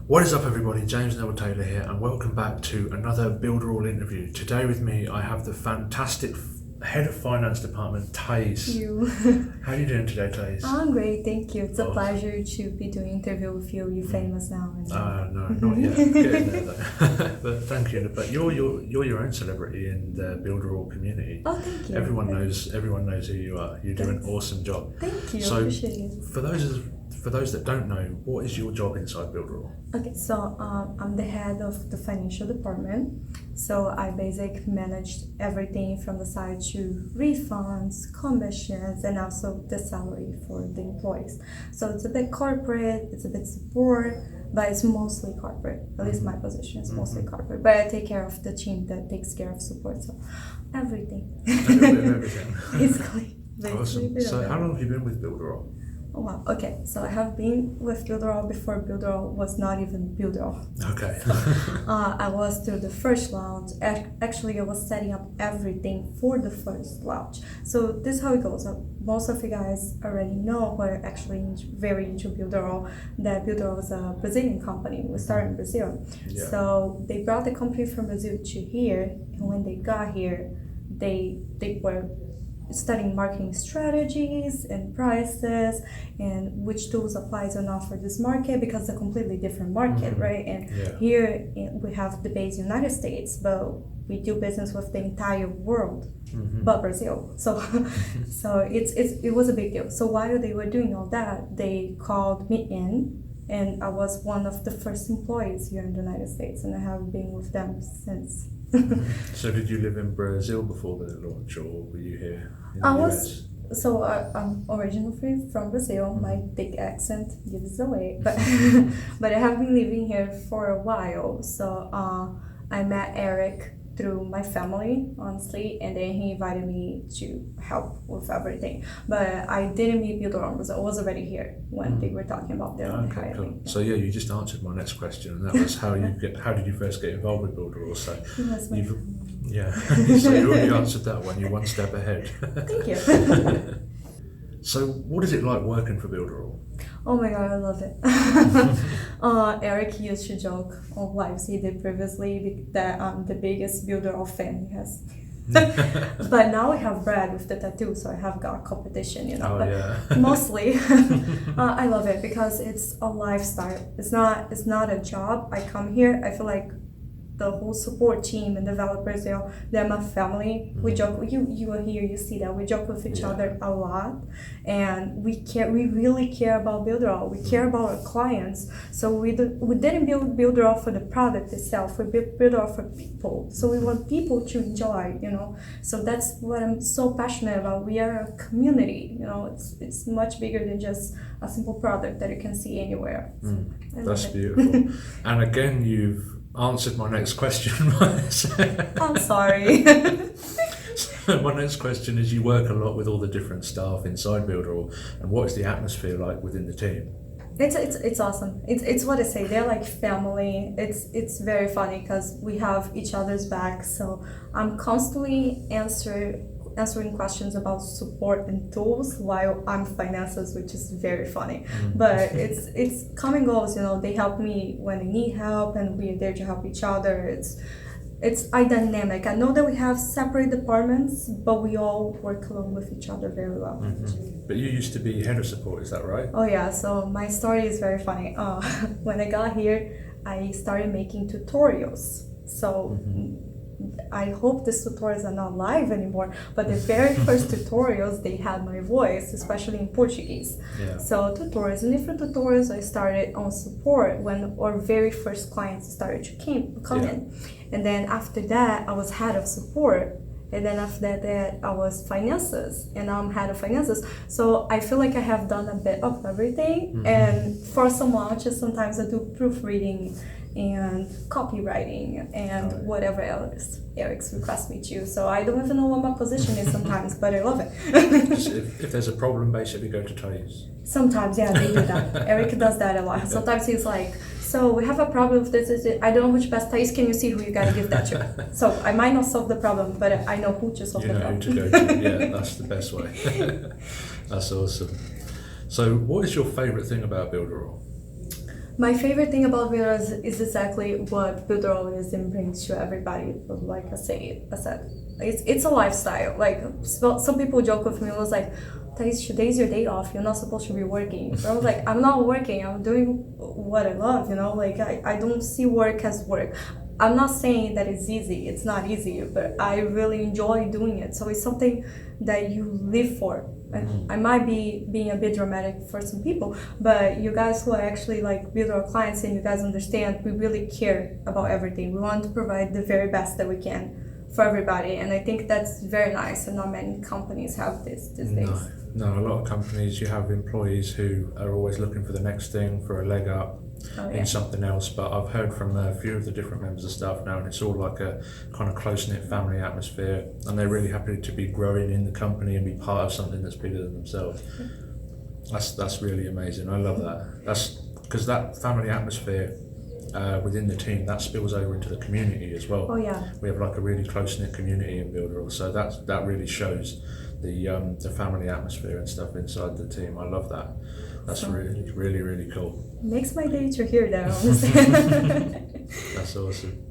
What is up, everybody? James Neville-Taylor here, and welcome back to another Builderall interview. Today with me, I have the fantastic Head of Finance Department, Thais. Thank you. How are you doing today, Thais? I'm great, thank you. It's a pleasure to be doing an interview with you. You're famous now. No, not yet. Getting there though. But thank you. But you're your own celebrity in the Builderall community. Oh, thank you. Everyone knows who you are. You do an awesome job. Thank you. So, appreciate it. For those that don't know, what is your job inside Builderall? Okay, so I'm the head of the financial department. So I basically managed everything from the side to refunds, commissions, and also the salary for the employees. So it's a bit corporate, it's a bit support, but it's mostly corporate. At least my position is mostly corporate. But I take care of the team that takes care of support. So everything. A little bit of everything. Basically. Awesome. So how long have you been with Builderall? Oh, wow. Okay, so I have been with Builderall before Builderall was not even Builderall. Okay. I was through the first launch. Actually, I was setting up everything for the first launch. So this is how it goes. Most of you guys already know, who are actually very into Builderall, that Builderall is a Brazilian company. We started in Brazil. Yeah. So they brought the company from Brazil to here, and when they got here, they were studying marketing strategies and prices and which tools applies or not for this market, because it's a completely different market, right? And here we have the base United States, but we do business with the entire world, but Brazil. So it was a big deal. So while they were doing all that, they called me in, and I was one of the first employees here in the United States, and I have been with them since. So did you live in Brazil before the launch, or were you here in the US? I'm originally from Brazil. My big accent gives away, but but I have been living here for a while. So I met Eric through my family, honestly, and then he invited me to help with everything. But I didn't meet Builderall because I was already here when they were talking about their Okay, cool. So you just answered my next question, and that was how did you first get involved with Builderall? So so you already answered that one. You're one step ahead. Thank you. So what is it like working for Builderall? Oh my god, I love it. Eric used to joke on lives he did previously that I'm the biggest Builderall fan he has. But now I have Brad with the tattoo, so I have got competition, Mostly, I love it because it's a lifestyle. It's not a job. I come here, I feel like the whole support team and developers, they're my family. We joke, you are here, you see that we joke with each other a lot, and we really care about Builderall. We care about our clients. So we didn't build Builderall for the product itself. We built Builderall for people. So we want people to enjoy, So that's what I'm so passionate about. We are a community, It's much bigger than just a simple product that you can see anywhere. That's beautiful. And again, you've answered my next question. I'm sorry. So my next question is, you work a lot with all the different staff inside Builderall, and what is the atmosphere like within the team? It's awesome. It's what I say. They're like family. It's very funny because we have each other's back. So I'm constantly answering questions about support and tools while I'm finances, which is very funny. But it's common goals, they help me when they need help, and we're there to help each other. It's a dynamic. I know that we have separate departments, but we all work along with each other very well. But you used to be head of support, is that right? Oh yeah, so my story is very funny. When I got here, I started making tutorials. So I hope these tutorials are not live anymore, but the very first tutorials, they had my voice, especially in Portuguese. So tutorials, and different tutorials, I started on support when our very first clients started to come in. And then after that, I was head of support. And then after that, I was finances, and now I'm head of finances. So I feel like I have done a bit of everything. And for some launches, sometimes I do proofreading and copywriting and whatever else Eric's request me to. So I don't even know what my position is sometimes, but I love it. If there's a problem, basically go to Thais. Sometimes, yeah, they do that. Eric does that a lot. Sometimes he's like, so we have a problem with this. I don't know which best Thais, can you see who you gotta give that to? So I might not solve the problem, but I know who to solve the problem. You know who to go to. Yeah, that's the best way. That's awesome. So what is your favorite thing about Builderall? My favorite thing about Builderall is exactly what Builderall is and brings to everybody. Like I said, it's a lifestyle. Like some people joke with me, it was like, today's your day off. You're not supposed to be working. But I was like, I'm not working. I'm doing what I love. Like I don't see work as work. I'm not saying that it's easy. It's not easy, but I really enjoy doing it. So it's something that you live for. And I might be being a bit dramatic for some people, but you guys who are actually like Builderall clients and you guys understand, we really care about everything. We want to provide the very best that we can for everybody, and I think that's very nice, and not many companies have this these days. No, a lot of companies, you have employees who are always looking for the next thing, for a leg up in something else, but I've heard from a few of the different members of staff now, and it's all like a kind of close-knit family atmosphere, and they're really happy to be growing in the company and be part of something that's bigger than themselves. That's really amazing. I love that. That's because that family atmosphere within the team, that spills over into the community as well. Oh yeah. We have like a really close-knit community in Builderall, so that really shows the family atmosphere and stuff inside the team. I love that. That's really, really, really cool. Makes my day to hear that, honestly. That's awesome.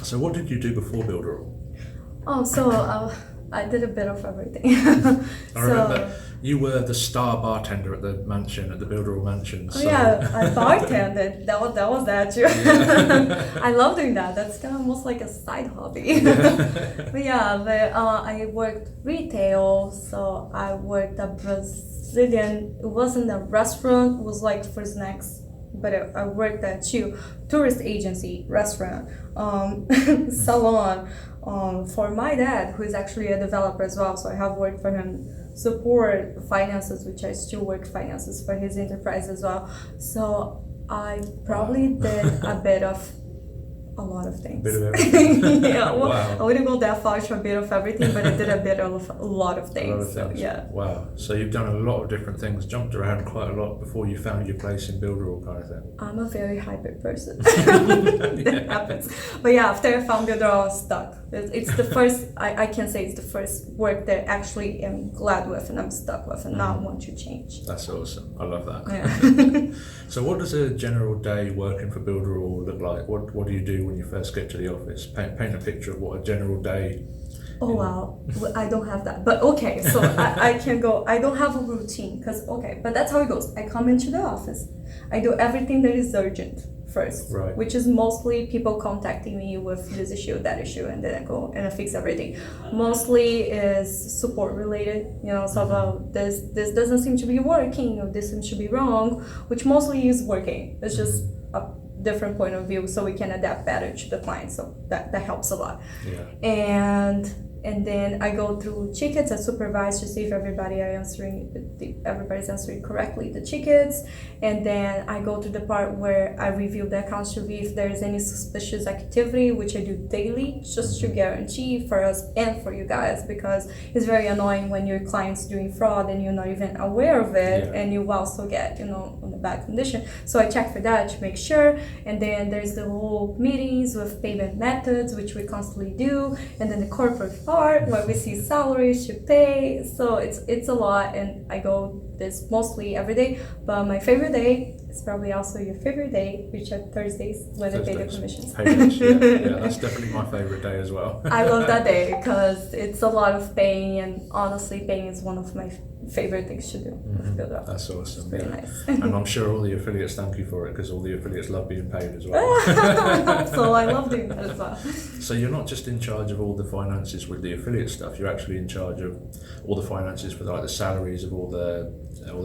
So what did you do before Builderall? I did a bit of everything. I remember you were the star bartender at the mansion, at the Builderall Mansion. Oh yeah, I bartended. That was that too. Yeah. I love doing that. That's kind of almost like a side hobby. But I worked retail, so I worked a Brazilian. It wasn't a restaurant. It was like for snacks. But I worked at tourist agency, restaurant, salon, for my dad, who is actually a developer as well. So I have worked for him, support finances, which I still work finances for his enterprise as well. So I probably did a lot of things. Bit of everything. Yeah, well, Wow. I wouldn't go that far to a bit of everything, but I did a lot of things. A lot of things. So, yeah. Wow. So you've done a lot of different things, jumped around quite a lot before you found your place in Builderall, kind of thing. I'm a very hyper person. That happens. But yeah, after I found Builderall, I was stuck. It's the first, I can say it's the first work that actually I'm glad with and I'm stuck with and not want to change. That's awesome. I love that. Yeah. So what does a general day working for Builderall look like? What do you do when you first get to the office? Paint a picture of what a general day. Oh wow, I don't have that. But okay, so I can go, I don't have a routine but that's how it goes. I come into the office, I do everything that is urgent first, Right. which is mostly people contacting me with this issue, that issue, and then I go and I fix everything. Mostly is support related, so about this doesn't seem to be working, or this seems to be wrong, which mostly is working. It's just a different point of view, so we can adapt better to the client. So that helps a lot. Yeah. And then I go through tickets. I supervise to see if everybody's answering correctly the tickets, and then I go to the part where I review the accounts to see if there is any suspicious activity, which I do daily, just to guarantee for us and for you guys, because it's very annoying when your client's doing fraud and you're not even aware of it, and you also get on the bad condition. So I check for that to make sure, and then there's the whole meetings with payment methods, which we constantly do, and then the corporate part where we see salaries to pay. So it's a lot, and I go this mostly every day. But my favorite day is probably also your favorite day, which are Thursdays when I pay the commissions. Paydays, yeah, that's definitely my favorite day as well. I love that day because it's a lot of paying, and honestly, paying is one of my favorite things to do with Builderall. That's awesome. It's very nice. And I'm sure all the affiliates thank you for it, because all the affiliates love being paid as well. So I love doing that as well. So you're not just in charge of all the finances with the affiliate stuff, you're actually in charge of all the finances for like the salaries of all the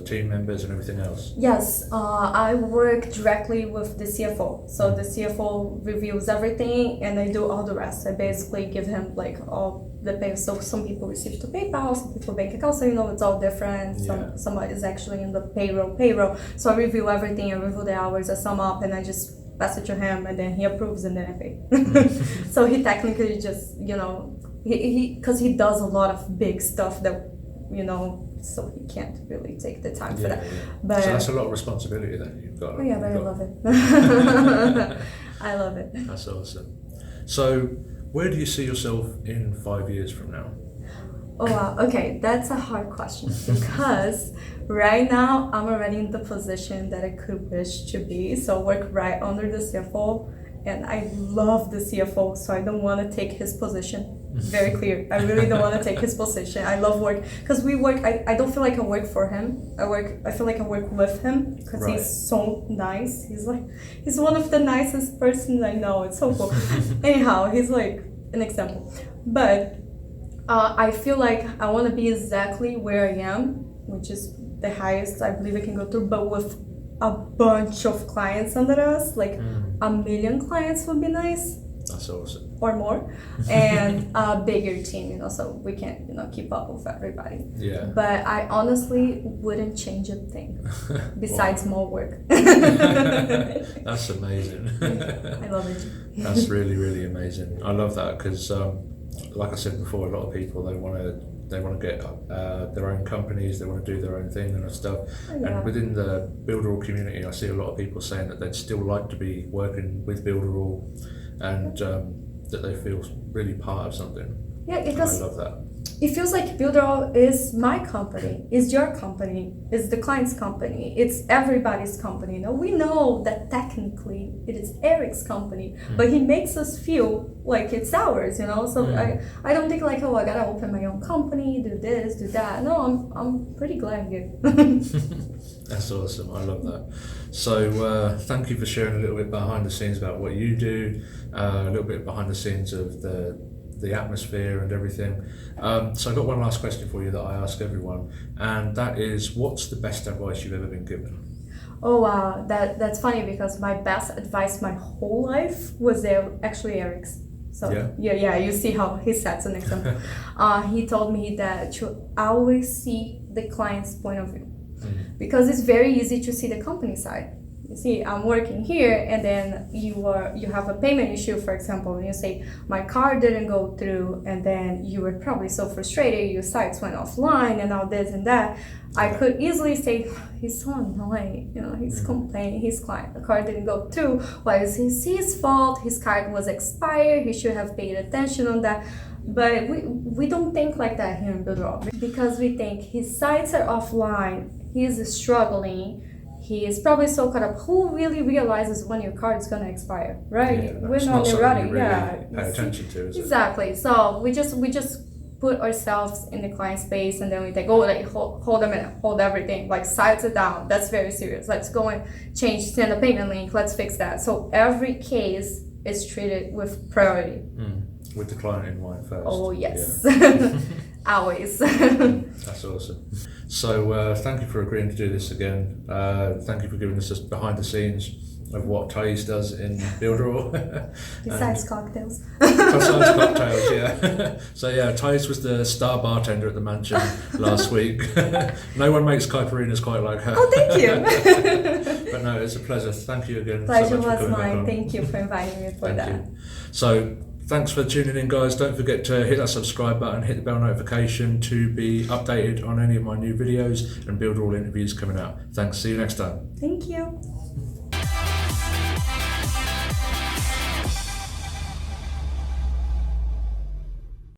team members and everything else? Yes, I work directly with the CFO. So the CFO reviews everything and I do all the rest. I basically give him like all the pay. So some people receive to PayPal, some people bank accounts, so it's all different. Some is actually in the payroll. So I review everything, I review the hours, I sum up, and I just pass it to him, and then he approves, and then I pay. So he technically just, because he does a lot of big stuff that, so he can't really take the time for that. Yeah. But so that's a lot of responsibility then you've got. Oh yeah, but I love it. I love it. That's awesome. So where do you see yourself in 5 years from now? Oh wow, okay, that's a hard question because right now I'm already in the position that I could wish to be. So I work right under the CFO, and I love the CFO, so I don't want to take his position. Very clear. I really don't want to take his position. I love work because we work. I don't feel like I work for him. I feel like I work with him because Right. he's so nice. He's one of the nicest persons I know. It's so cool. Anyhow, he's like an example. But I feel like I want to be exactly where I am, which is the highest I believe I can go through, but with a bunch of clients under us, like 1 million clients would be nice. That's awesome. Or more, and a bigger team, so we can, keep up with everybody. Yeah. But I honestly wouldn't change a thing besides more work. That's amazing. I love it. That's really, really amazing. I love that because, like I said before, a lot of people they want to get their own companies, they want to do their own thing and stuff. Yeah. And within the Builderall community, I see a lot of people saying that they'd still like to be working with Builderall, and that they feel really part of something. Yeah, And I love that. it feels like Builderall is my company, is your company, is the client's company, it's everybody's company. We know that technically it is Eric's company, but he makes us feel like it's ours, So I don't think like, I gotta open my own company, do this, do that. No, I'm pretty glad here. That's awesome. I love that. So thank you for sharing a little bit behind the scenes about what you do, a little bit behind the scenes of the atmosphere and everything. So I've got one last question for you that I ask everyone, and that is, what's the best advice you've ever been given? Oh wow, that's funny because my best advice my whole life was actually Eric's. So yeah, you see how he sets an example. He told me that to always see the client's point of view, because it's very easy to see the company side. You see, I'm working here, and then you have a payment issue, for example, and you say my card didn't go through, and then you were probably so frustrated, your sites went offline, and all this and that. I could easily say he's so annoying, he's complaining, his client, the card didn't go through. Why is it his fault? His card was expired. He should have paid attention on that. But we don't think like that here in Builderall, because we think his sites are offline. He's struggling. He is probably so caught up. Who really realizes when your card is gonna expire, right? Yeah, We're not neurotic, pay attention to, is it? Exactly. So we just put ourselves in the client space, and then we think, hold a minute, hold everything, like sites it down. That's very serious. Let's go and send a payment link. Let's fix that. So every case is treated with priority. With the client in mind first. Oh yes, always. That's awesome. So thank you for agreeing to do this again. Thank you for giving us behind the scenes of what Thais does in Builderall. Besides cocktails. Besides cocktails, yeah. So yeah, Thais was the star bartender at the mansion last week. No one makes caipirinhas quite like her. Oh, thank you. But no, it's a pleasure. Thank you again. Pleasure so much was for coming back mine. on. Thank you for inviting me for Thank that. you. So thanks for tuning in, guys. Don't forget to hit that subscribe button, hit the bell notification to be updated on any of my new videos and Builderall interviews coming out. Thanks. See you next time. Thank you.